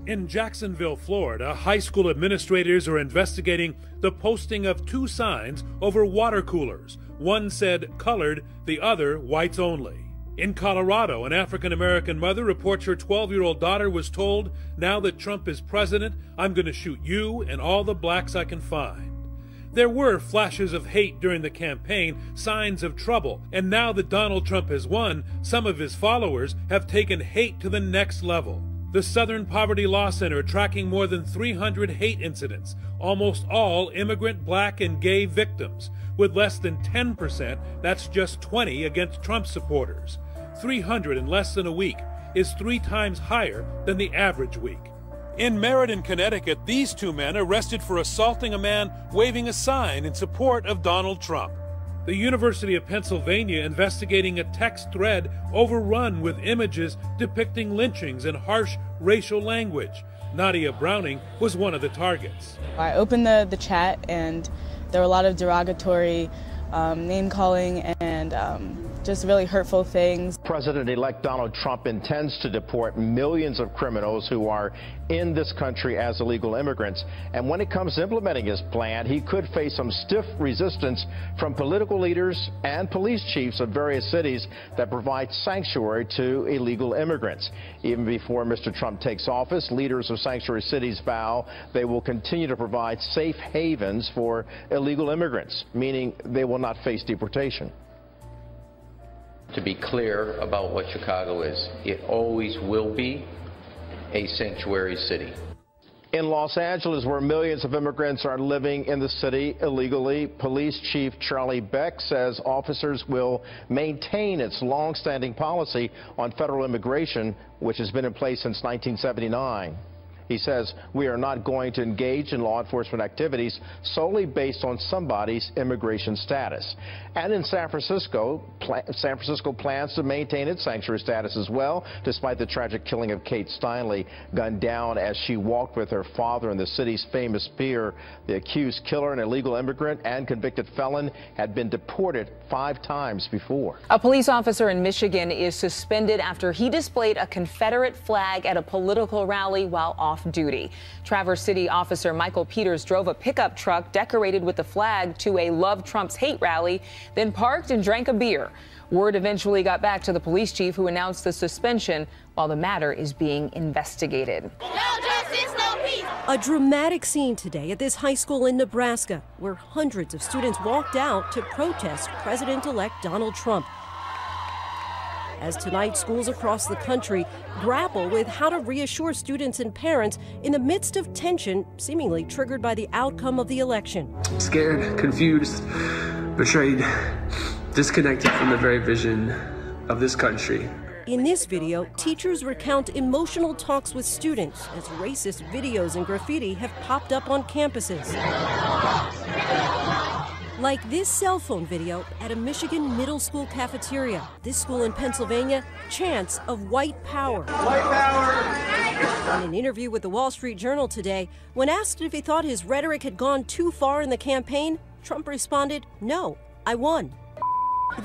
In Jacksonville, Florida, high school administrators are investigating the posting of two signs over water coolers. One said colored, the other whites only. In Colorado, an African-American mother reports her 12-year-old daughter was told, "Now that Trump is president, I'm going to shoot you and all the blacks I can find." There were flashes of hate during the campaign, signs of trouble, and now that Donald Trump has won, some of his followers have taken hate to the next level. The Southern Poverty Law Center tracking more than 300 hate incidents, almost all immigrant, black, and gay victims, with less than 10%, that's just 20, against Trump supporters. 300 in less than a week is 3 times higher than the average week. In Meriden, Connecticut, these two men arrested for assaulting a man waving a sign in support of Donald Trump. The University of Pennsylvania investigating a text thread overrun with images depicting lynchings and harsh racial language. Nadia Browning was one of the targets. I opened the chat and there were a lot of derogatory name-calling and just really hurtful things. President-elect Donald Trump intends to deport millions of criminals who are in this country as illegal immigrants. And when it comes to implementing his plan, he could face some stiff resistance from political leaders and police chiefs of various cities that provide sanctuary to illegal immigrants. Even before Mr. Trump takes office, leaders of sanctuary cities vow they will continue to provide safe havens for illegal immigrants, meaning they will not face deportation. To be clear about what Chicago is, it always will be a sanctuary city. In Los Angeles, where millions of immigrants are living in the city illegally, Police Chief Charlie Beck says officers will maintain its long-standing policy on federal immigration, which has been in place since 1979. He says, "We are not going to engage in law enforcement activities solely based on somebody's immigration status." And in San Francisco plans to maintain its sanctuary status as well, despite the tragic killing of Kate Steinle, gunned down as she walked with her father in the city's famous pier. The accused killer, an illegal immigrant and convicted felon, had been deported 5 times before. A police officer in Michigan is suspended after he displayed a Confederate flag at a political rally while off duty. Traverse City officer Michael Peters drove a pickup truck decorated with the flag to a Love Trump's Hate rally, then parked and drank a beer. Word eventually got back to the police chief, who announced the suspension while the matter is being investigated. No justice, no peace. A dramatic scene today at this high school in Nebraska, where hundreds of students walked out to protest President-elect Donald Trump. As tonight, schools across the country grapple with how to reassure students and parents in the midst of tension seemingly triggered by the outcome of the election. Scared, confused, betrayed, disconnected from the very vision of this country. In this video, teachers recount emotional talks with students as racist videos and graffiti have popped up on campuses. Like this cell phone video at a Michigan middle school cafeteria. This school in Pennsylvania, chants of white power. White power! In an interview with the Wall Street Journal today, when asked if he thought his rhetoric had gone too far in the campaign, Trump responded, "No, I won."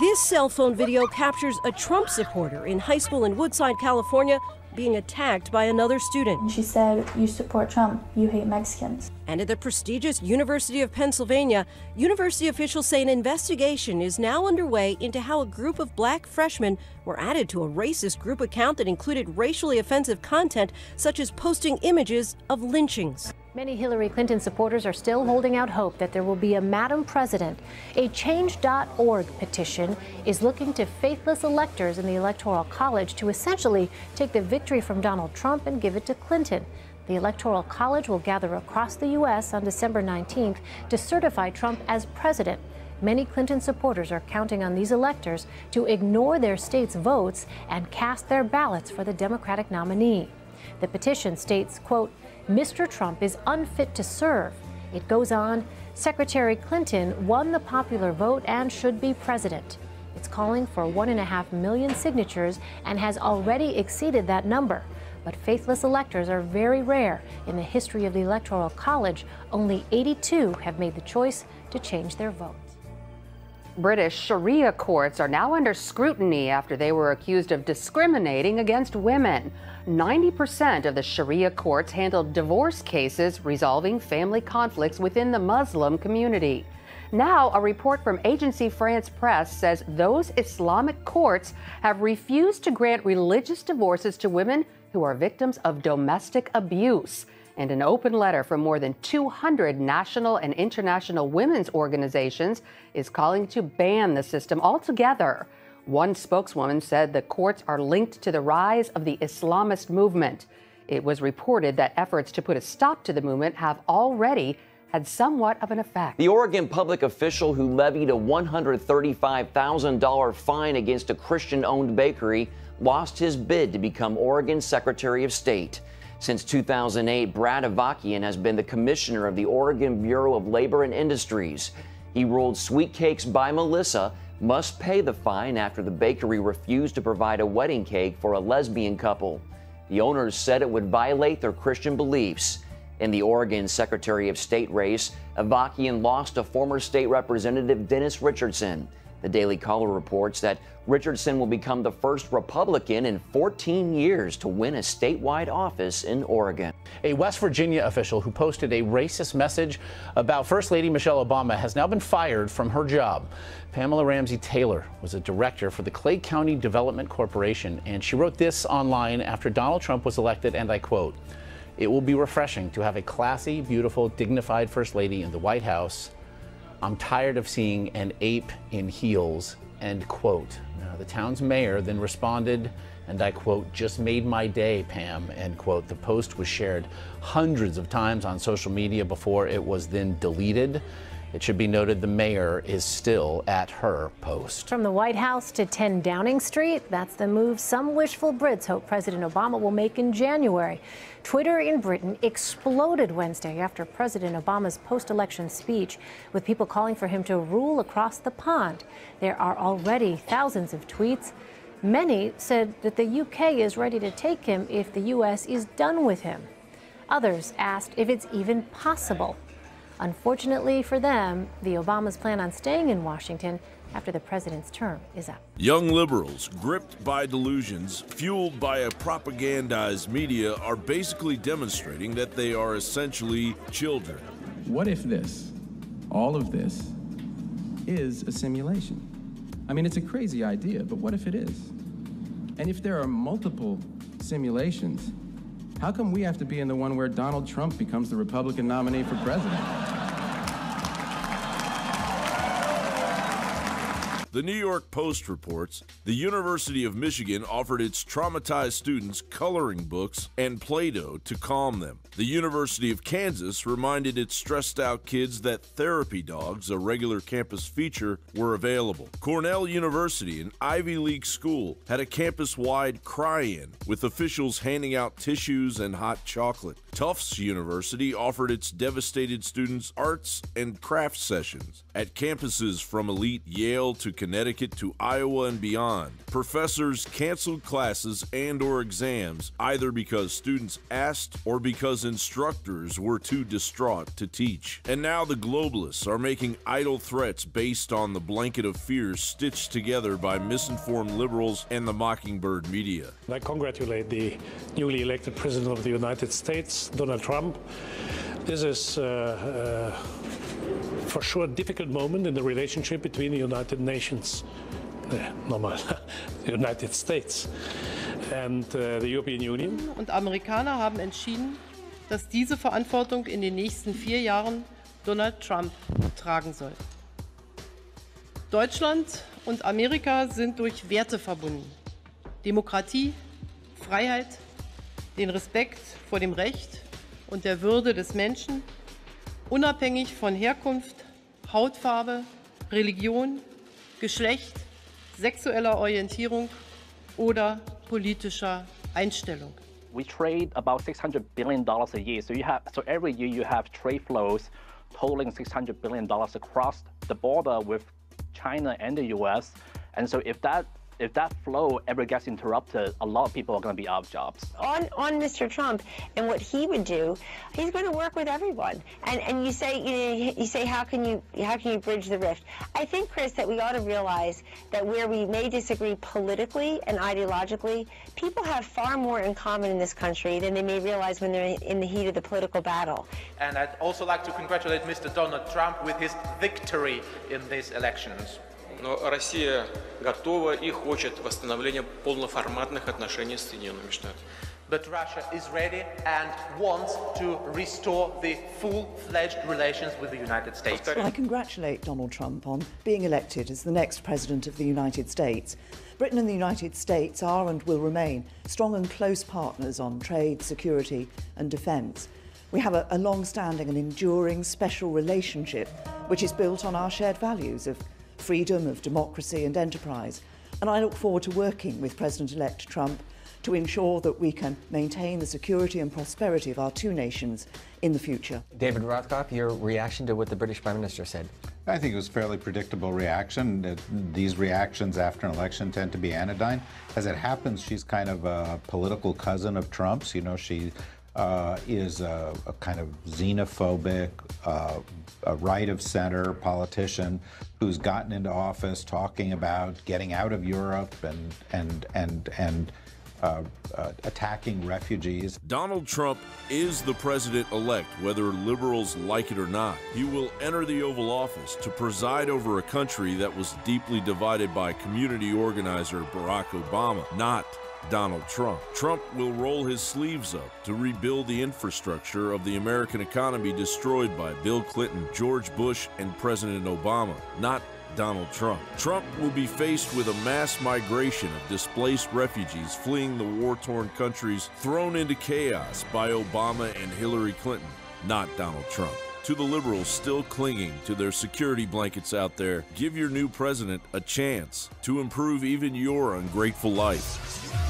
This cell phone video captures a Trump supporter in high school in Woodside, California, being attacked by another student. She said, "You support Trump, you hate Mexicans." And at the prestigious University of Pennsylvania, university officials say an investigation is now underway into how a group of black freshmen were added to a racist group account that included racially offensive content, such as posting images of lynchings. Many Hillary Clinton supporters are still holding out hope that there will be a Madam President. A Change.org petition is looking to faithless electors in the Electoral College to essentially take the victory from Donald Trump and give it to Clinton. The Electoral College will gather across the U.S. on December 19th to certify Trump as president. Many Clinton supporters are counting on these electors to ignore their state's votes and cast their ballots for the Democratic nominee. The petition states, quote, "Mr. Trump is unfit to serve." It goes on, "Secretary Clinton won the popular vote and should be president." It's calling for 1.5 million signatures and has already exceeded that number. But faithless electors are very rare. In the history of the Electoral College, only 82 have made the choice to change their vote. British Sharia courts are now under scrutiny after they were accused of discriminating against women. 90% of the Sharia courts handled divorce cases resolving family conflicts within the Muslim community. Now, a report from Agence France Presse says those Islamic courts have refused to grant religious divorces to women who are victims of domestic abuse. And an open letter from more than 200 national and international women's organizations is calling to ban the system altogether. One spokeswoman said the courts are linked to the rise of the Islamist movement. It was reported that efforts to put a stop to the movement have already had somewhat of an effect. The Oregon public official who levied a $135,000 fine against a Christian-owned bakery lost his bid to become Oregon's Secretary of State. Since 2008, Brad Avakian has been the commissioner of the Oregon Bureau of Labor and Industries. He ruled Sweet Cakes by Melissa must pay the fine after the bakery refused to provide a wedding cake for a lesbian couple. The owners said it would violate their Christian beliefs. In the Oregon Secretary of State race, Avakian lost to former state representative Dennis Richardson. The Daily Caller reports that Richardson will become the first Republican in 14 years to win a statewide office in Oregon. A West Virginia official who posted a racist message about First Lady Michelle Obama has now been fired from her job. Pamela Ramsey Taylor was a director for the Clay County Development Corporation, and she wrote this online after Donald Trump was elected, and I quote, "It will be refreshing to have a classy, beautiful, dignified First Lady in the White House. I'm tired of seeing an ape in heels," end quote. Now, the town's mayor then responded, and I quote, "Just made my day, Pam," end quote. The post was shared hundreds of times on social media before it was then deleted. It should be noted the mayor is still at her post. From the White House to 10 Downing Street, that's the move some wishful Brits hope President Obama will make in January. Twitter in Britain exploded Wednesday after President Obama's post-election speech, with people calling for him to rule across the pond. There are already thousands of tweets. Many said that the UK is ready to take him if the US is done with him. Others asked if it's even possible. Unfortunately for them, the Obamas plan on staying in Washington after the president's term is up. Young liberals, gripped by delusions, fueled by a propagandized media, are basically demonstrating that they are essentially children. What if this, all of this, is a simulation? I mean, it's a crazy idea, but what if it is? And if there are multiple simulations, how come we have to be in the one where Donald Trump becomes the Republican nominee for president? The New York Post reports the University of Michigan offered its traumatized students coloring books and Play-Doh to calm them. The University of Kansas reminded its stressed-out kids that therapy dogs, a regular campus feature, were available. Cornell University, an Ivy League school, had a campus-wide cry-in, with officials handing out tissues and hot chocolate. Tufts University offered its devastated students arts and crafts sessions at campuses from elite Yale to Connecticut to Iowa and beyond. Professors canceled classes and/or exams either because students asked or because instructors were too distraught to teach. And now the globalists are making idle threats based on the blanket of fear stitched together by misinformed liberals and the Mockingbird media. I congratulate the newly elected President of the United States, Donald Trump. This is for sure a difficult moment in the relationship between the United Nations, the United States, and the European Union. Und Amerikaner haben entschieden, dass diese Verantwortung in den nächsten 4 Jahren Donald Trump tragen soll. Deutschland und Amerika sind durch Werte verbunden. Demokratie, Freiheit, den Respekt vor dem Recht und der Würde des Menschen, unabhängig von Herkunft, Hautfarbe, Religion, Geschlecht, sexueller Orientierung oder politischer Einstellung. We trade about $600 billion a year. So every year you have trade flows totaling $600 billion across the border with China and the US. And so if that if that flow ever gets interrupted, a lot of people are going to be out of jobs. On Mr. Trump and what he would do, he's going to work with everyone. And you say how can you bridge the rift? I think, Chris, that we ought to realize that where we may disagree politically and ideologically, people have far more in common in this country than they may realize when they're in the heat of the political battle. And I'd also like to congratulate Mr. Donald Trump with his victory in these elections. Но Россия готова и хочет восстановления полноформатных отношений с Соединенными Штатами. But Russia is ready and wants to restore the full-fledged relations with the United States. I congratulate Donald Trump on being elected as the next President of the United States. Britain and the United States are and will remain strong and close partners on trade, security and defence. We have a long-standing and enduring special relationship which is built on our shared values of freedom, of democracy and enterprise. And I look forward to working with President-elect Trump to ensure that we can maintain the security and prosperity of our two nations in the future. David Rothkopf, your reaction to what the British Prime Minister said? I think it was a fairly predictable reaction. These reactions after an election tend to be anodyne. As it happens, she's kind of a political cousin of Trump's. You know, she is a kind of xenophobic, a right-of-center politician who's gotten into office talking about getting out of Europe and attacking refugees. Donald Trump is the president-elect, whether liberals like it or not. He will enter the Oval Office to preside over a country that was deeply divided by community organizer Barack Obama, not Donald Trump. Trump will roll his sleeves up to rebuild the infrastructure of the American economy destroyed by Bill Clinton, George Bush, and President Obama, not Donald Trump. Trump will be faced with a mass migration of displaced refugees fleeing the war-torn countries thrown into chaos by Obama and Hillary Clinton, not Donald Trump. To the liberals still clinging to their security blankets out there, give your new president a chance to improve even your ungrateful life.